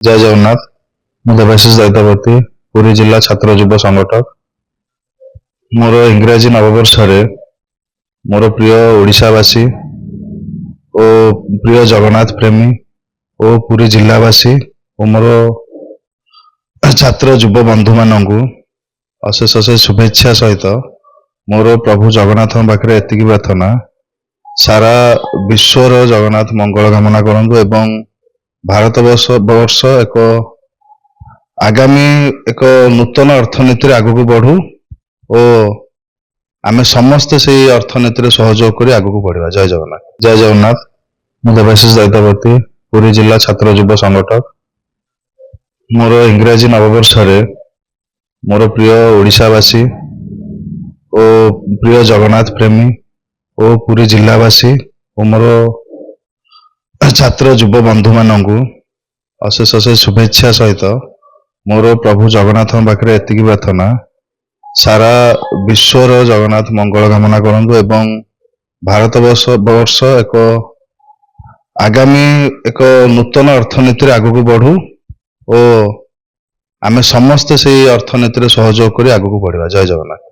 जय जगन्नाथ। ମୁଁ ଦେବାଶିଷ ଦୈତାପତି, ପୁରୀ ଜିଲ୍ଲା ଛାତ୍ର ଯୁବ ସଂଗଠକ। ମୋର ଇଂରାଜୀ ନବବର୍ଷରେ ମୋର ପ୍ରିୟ ଓଡ଼ିଶାବାସୀ ଓ ପ୍ରିୟ ଜଗନ୍ନାଥ ପ୍ରେମୀ ଓ ପୁରୀ ଜିଲ୍ଲାବାସୀ ଓ ମୋର ଛାତ୍ର ଯୁବ ବନ୍ଧୁମାନଙ୍କୁ ଅଶେଷ ଅଶେଷ ଶୁଭେଚ୍ଛା ସହିତ ମୋର ପ୍ରଭୁ ଜଗନ୍ନାଥଙ୍କ ପାଖରେ ଏତିକି ପ୍ରାର୍ଥନା, ସାରା ବିଶ୍ୱର ଜଗନ୍ନାଥ ମଙ୍ଗଳ କାମନା କରନ୍ତୁ ଏବଂ ଭାରତବର୍ଷ ଏକ ଆଗାମୀ ଏକ ନୂତନ ଅର୍ଥନୀତିରେ ଆଗକୁ ବଢୁ ଓ ଆମେ ସମସ୍ତେ ସେହି ଅର୍ଥନୀତିରେ ସହଯୋଗ କରି ଆଗକୁ ବଢିବା। ଜୟ ଜଗନ୍ନାଥ। ଜୟ ଜଗନ୍ନାଥ। ମୁଁ ଦେବାଶିଷ ଦୈତାପତି, ପୁରୀ ଜିଲ୍ଲା ଛାତ୍ର ଯୁବ ସଂଗଠକ। ମୋର ଇଂରାଜୀ ନବବର୍ଷରେ ମୋର ପ୍ରିୟ ଓଡ଼ିଶାବାସୀ ଓ ପ୍ରିୟ ଜଗନ୍ନାଥ ପ୍ରେମୀ ଓ ପୁରୀ ଜିଲ୍ଲାବାସୀ ଓ ମୋର ଛାତ୍ର ଯୁବ ବନ୍ଧୁମାନଙ୍କୁ ଅଶେଷ ଅଶେଷ ଶୁଭେଚ୍ଛା ସହିତ ମୋର ପ୍ରଭୁ ଜଗନ୍ନାଥଙ୍କ ପାଖରେ ଏତିକି ପ୍ରାର୍ଥନା, ସାରା ବିଶ୍ୱର ଜଗନ୍ନାଥ ମଙ୍ଗଳ କାମନା କରନ୍ତୁ ଏବଂ ଭାରତବର୍ଷ ଏକ ଆଗାମୀ ଏକ ନୂତନ ଅର୍ଥନୀତିରେ ଆଗକୁ ବଢୁ ଓ ଆମେ ସମସ୍ତେ ସେହି ଅର୍ଥନୀତିରେ ସହଯୋଗ କରି ଆଗକୁ ବଢିବା। ଜୟ ଜଗନ୍ନାଥ।